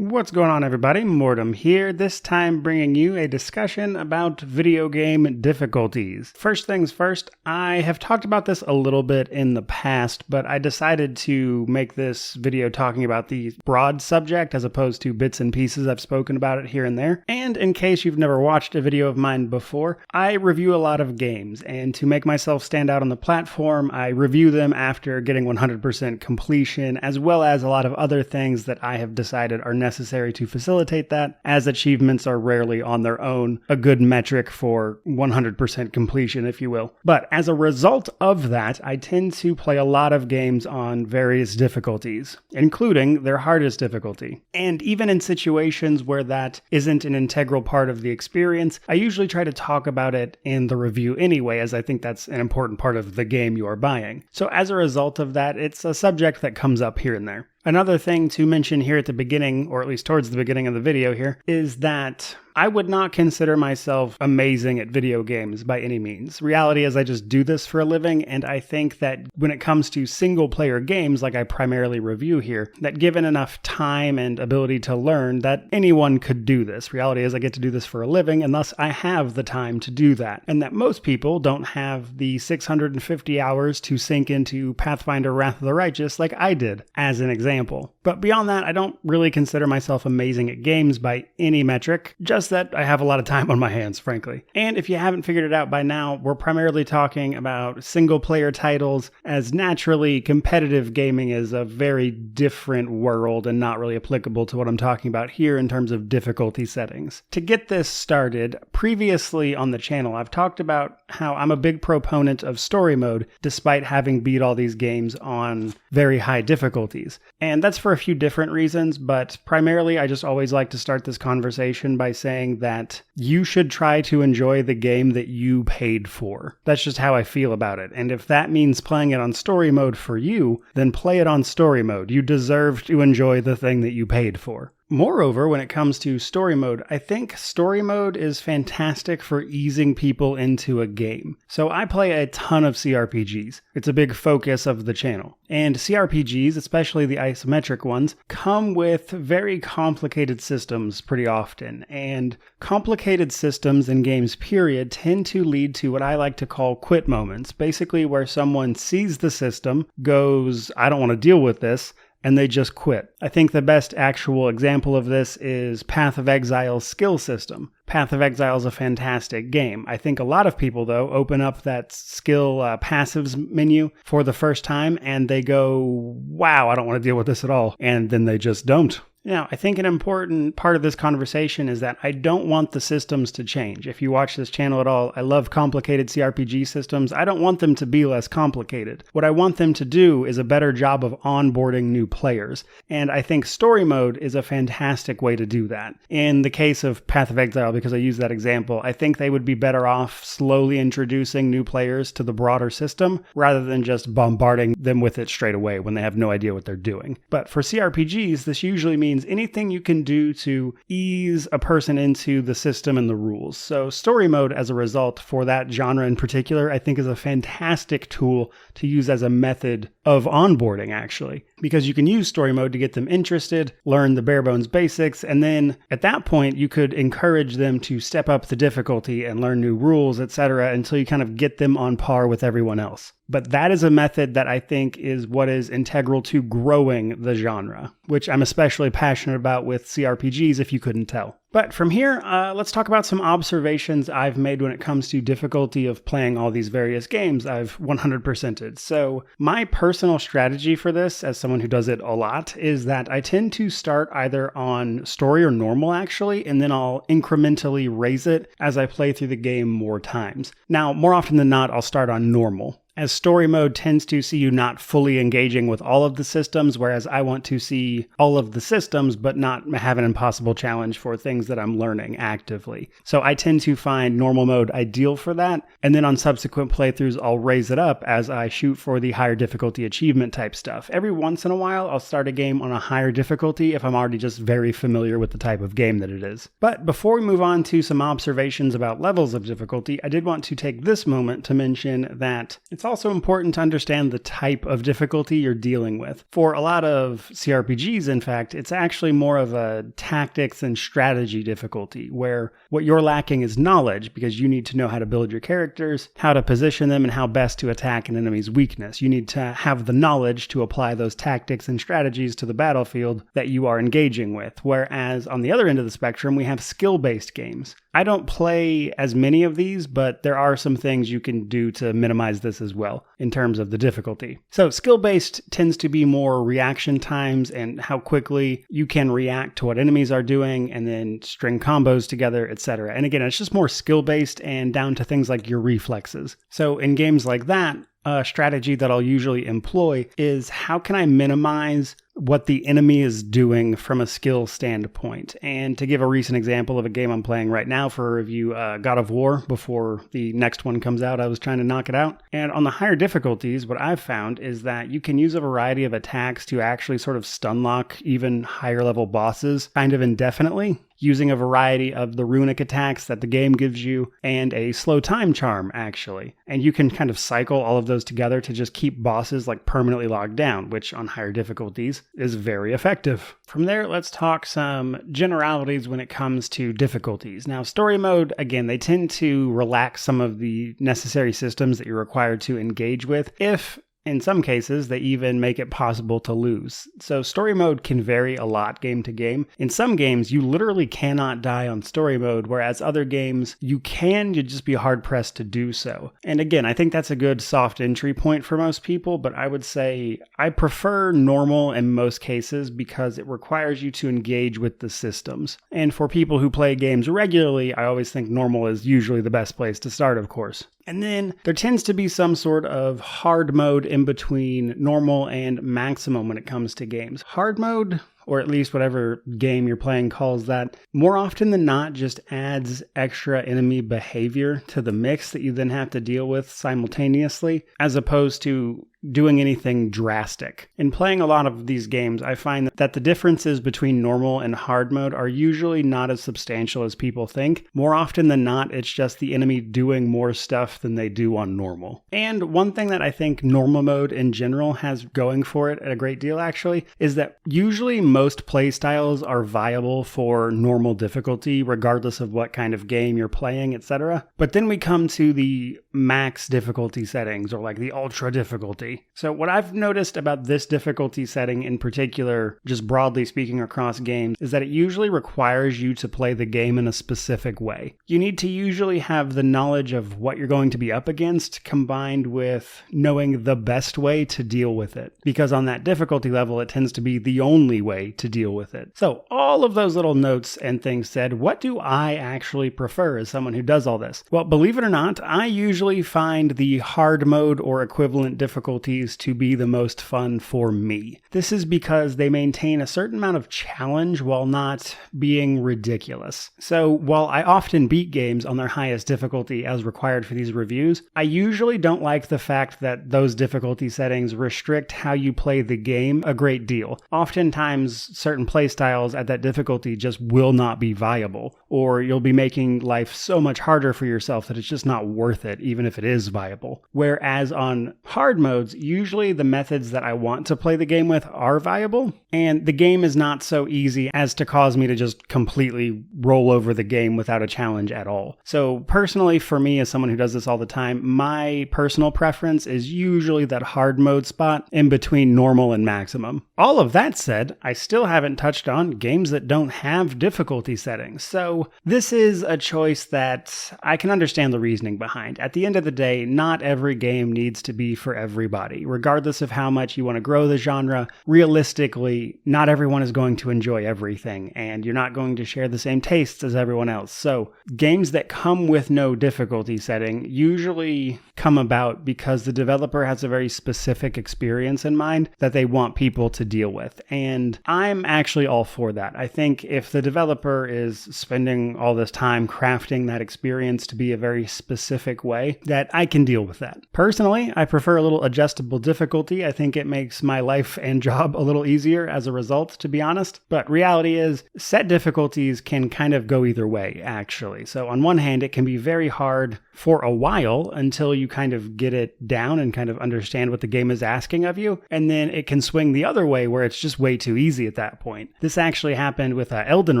What's going on, everybody? Mortem here, this time bringing you a discussion about video game difficulties. First things first, I have talked about this a little bit in the past, but I decided to make this video talking about the broad subject as opposed to bits and pieces. I've spoken about it here and there. And in case you've never watched a video of mine before, I review a lot of games, and to make myself stand out on the platform, I review them after getting 100% completion, as well as a lot of other things that I have decided are necessary to facilitate that, as achievements are rarely on their own a good metric for 100% completion, if you will. But as a result of that, I tend to play a lot of games on various difficulties, including their hardest difficulty. And even in situations where that isn't an integral part of the experience, I usually try to talk about it in the review anyway, as I think that's an important part of the game you are buying. So as a result of that, it's a subject that comes up here and there. Another thing to mention here at the beginning, or at least towards the beginning of the video here, is that I would not consider myself amazing at video games by any means. Reality is I just do this for a living, and I think that when it comes to single-player games, like I primarily review here, that given enough time and ability to learn, that anyone could do this. Reality is I get to do this for a living, and thus I have the time to do that. And that most people don't have the 650 hours to sink into Pathfinder Wrath of the Righteous like I did, as an example. But beyond that, I don't really consider myself amazing at games by any metric, just that I have a lot of time on my hands, frankly. And if you haven't figured it out by now, we're primarily talking about single-player titles, as naturally competitive gaming is a very different world and not really applicable to what I'm talking about here in terms of difficulty settings. To get this started, previously on the channel, I've talked about how I'm a big proponent of story mode, despite having beat all these games on very high difficulties. And that's for a few different reasons, but primarily I just always like to start this conversation by saying that you should try to enjoy the game that you paid for. That's just how I feel about it. And if that means playing it on story mode for you, then play it on story mode. You deserve to enjoy the thing that you paid for. Moreover, when it comes to story mode, I think story mode is fantastic for easing people into a game. So I play a ton of CRPGs. It's a big focus of the channel. And CRPGs, especially the isometric ones, come with very complicated systems pretty often. And complicated systems in games, period, tend to lead to what I like to call quit moments. Basically where someone sees the system, goes, I don't want to deal with this, and they just quit. I think the best actual example of this is Path of Exile's skill system. Path of Exile is a fantastic game. I think a lot of people, though, open up that skill passives menu for the first time and they go, wow, I don't want to deal with this at all. And then they just don't. Now, I think an important part of this conversation is that I don't want the systems to change. If you watch this channel at all, I love complicated CRPG systems. I don't want them to be less complicated. What I want them to do is a better job of onboarding new players. And I think story mode is a fantastic way to do that. In the case of Path of Exile, because I use that example, I think they would be better off slowly introducing new players to the broader system rather than just bombarding them with it straight away when they have no idea what they're doing. But for CRPGs, this usually means anything you can do to ease a person into the system and the rules. So story mode, as a result, for that genre in particular, I think is a fantastic tool to use as a method of onboarding, actually. Because you can use story mode to get them interested, learn the bare bones basics, and then at that point you could encourage them to step up the difficulty and learn new rules, etc., until you kind of get them on par with everyone else. But that is a method that I think is what is integral to growing the genre, which I'm especially passionate about with CRPGs, if you couldn't tell. But from here, let's talk about some observations I've made when it comes to difficulty of playing all these various games I've 100%ed. So my personal strategy for this, as someone who does it a lot, is that I tend to start either on story or normal, actually, and then I'll incrementally raise it as I play through the game more times. Now, more often than not, I'll start on normal, as story mode tends to see you not fully engaging with all of the systems, whereas I want to see all of the systems but not have an impossible challenge for things that I'm learning actively. So I tend to find normal mode ideal for that, and then on subsequent playthroughs I'll raise it up as I shoot for the higher difficulty achievement type stuff. Every once in a while I'll start a game on a higher difficulty if I'm already just very familiar with the type of game that it is. But before we move on to some observations about levels of difficulty, I did want to take this moment to mention that it's also important to understand the type of difficulty you're dealing with. For a lot of CRPGs, in fact, it's actually more of a tactics and strategy difficulty, where what you're lacking is knowledge, because you need to know how to build your characters, how to position them, and how best to attack an enemy's weakness. You need to have the knowledge to apply those tactics and strategies to the battlefield that you are engaging with. Whereas on the other end of the spectrum, we have skill-based games. I don't play as many of these, but there are some things you can do to minimize this as well in terms of the difficulty. So skill-based tends to be more reaction times and how quickly you can react to what enemies are doing and then string combos together, etc. And again, it's just more skill-based and down to things like your reflexes. So in games like that, a strategy that I'll usually employ is how can I minimize what the enemy is doing from a skill standpoint. And to give a recent example of a game I'm playing right now for review, God of War, before the next one comes out, I was trying to knock it out. And on the higher difficulties, what I've found is that you can use a variety of attacks to actually sort of stun lock even higher level bosses kind of indefinitely, using a variety of the runic attacks that the game gives you and a slow time charm, actually. And you can kind of cycle all of those together to just keep bosses like permanently locked down, which on higher difficulties is very effective. From there, let's talk some generalities when it comes to difficulties. Now, story mode, again, they tend to relax some of the necessary systems that you're required to engage with, if in some cases, they even make it possible to lose. So story mode can vary a lot game to game. In some games, you literally cannot die on story mode, whereas other games, you just be hard-pressed to do so. And again, I think that's a good soft entry point for most people, but I would say I prefer normal in most cases because it requires you to engage with the systems. And for people who play games regularly, I always think normal is usually the best place to start, of course. And then there tends to be some sort of hard mode in between normal and maximum when it comes to games. Hard mode, or at least whatever game you're playing calls that, more often than not just adds extra enemy behavior to the mix that you then have to deal with simultaneously, as opposed to doing anything drastic. In playing a lot of these games, I find that the differences between normal and hard mode are usually not as substantial as people think. More often than not, it's just the enemy doing more stuff than they do on normal. And one thing that I think normal mode in general has going for it a great deal, actually, is that usually most playstyles are viable for normal difficulty, regardless of what kind of game you're playing, etc. But then we come to the max difficulty settings, or like the ultra difficulty. So what I've noticed about this difficulty setting in particular, just broadly speaking across games, is that it usually requires you to play the game in a specific way. You need to usually have the knowledge of what you're going to be up against combined with knowing the best way to deal with it. Because on that difficulty level, it tends to be the only way to deal with it. So all of those little notes and things said, what do I actually prefer as someone who does all this? Well, believe it or not, I usually find the hard mode or equivalent difficulties to be the most fun for me. This is because they maintain a certain amount of challenge while not being ridiculous. So while I often beat games on their highest difficulty as required for these reviews, I usually don't like the fact that those difficulty settings restrict how you play the game a great deal. Oftentimes, certain playstyles at that difficulty just will not be viable, or you'll be making life so much harder for yourself that it's just not worth it, even if it is viable. Whereas on hard modes, usually the methods that I want to play the game with are viable, and the game is not so easy as to cause me to just completely roll over the game without a challenge at all. So personally, for me, as someone who does this all the time, my personal preference is usually that hard mode spot in between normal and maximum. All of that said, I still haven't touched on games that don't have difficulty settings. So this is a choice that I can understand the reasoning behind. At the end of the day, not every game needs to be for everybody. Regardless of how much you want to grow the genre, realistically, not everyone is going to enjoy everything, and you're not going to share the same tastes as everyone else. So games that come with no difficulty setting usually come about because the developer has a very specific experience in mind that they want people to deal with. And I'm actually all for that. I think if the developer is spending all this time crafting that experience to be a very specific way, that I can deal with that. Personally, I prefer a little adjustable difficulty. I think it makes my life and job a little easier as a result, to be honest. But reality is, set difficulties can kind of go either way, actually. So on one hand, it can be very hard for a while until you kind of get it down and kind of understand what the game is asking of you. And then it can swing the other way where it's just way too easy at that point. This actually happened with Elden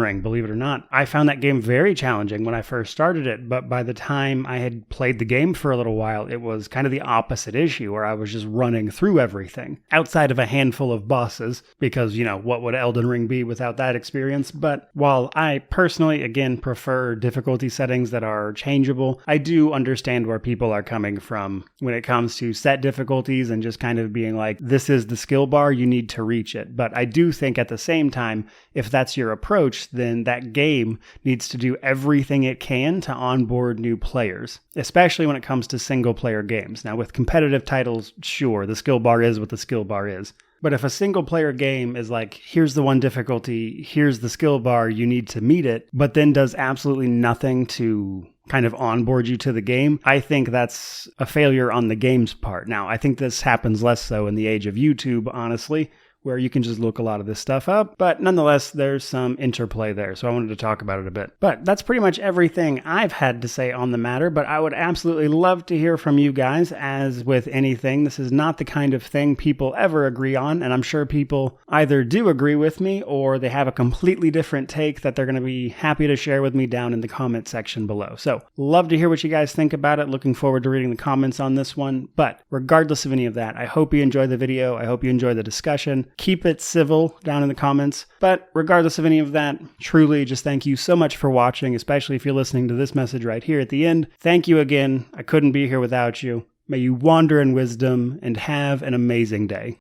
Ring, believe it or not. I found that game very challenging when I first started it, but by the time I had played the game for a little while, it was kind of the opposite issue where I was just running through everything outside of a handful of bosses because, what would Elden Ring be without that experience? But while I personally, again, prefer difficulty settings that are changeable, I do understand where people are coming from when it comes to set difficulties and just kind of being like, this is the skill bar, you need to reach it. But I do think at the same time, if that's your approach, then that game needs to do everything it can to onboard new players, especially when it comes to single player games. Now, with competitive titles, sure, the skill bar is what the skill bar is. But if a single player game is like, here's the one difficulty, here's the skill bar, you need to meet it, but then does absolutely nothing to kind of onboard you to the game, I think that's a failure on the game's part. Now, I think this happens less so in the age of YouTube, honestly, where you can just look a lot of this stuff up. But nonetheless, there's some interplay there, so I wanted to talk about it a bit. But that's pretty much everything I've had to say on the matter, but I would absolutely love to hear from you guys. As with anything, this is not the kind of thing people ever agree on, and I'm sure people either do agree with me or they have a completely different take that they're going to be happy to share with me down in the comment section below. So, love to hear what you guys think about it. Looking forward to reading the comments on this one. But regardless of any of that, I hope you enjoyed the video. I hope you enjoyed the discussion. Keep it civil down in the comments. But regardless of any of that, truly just thank you so much for watching, especially if you're listening to this message right here at the end. Thank you again. I couldn't be here without you. May you wander in wisdom and have an amazing day.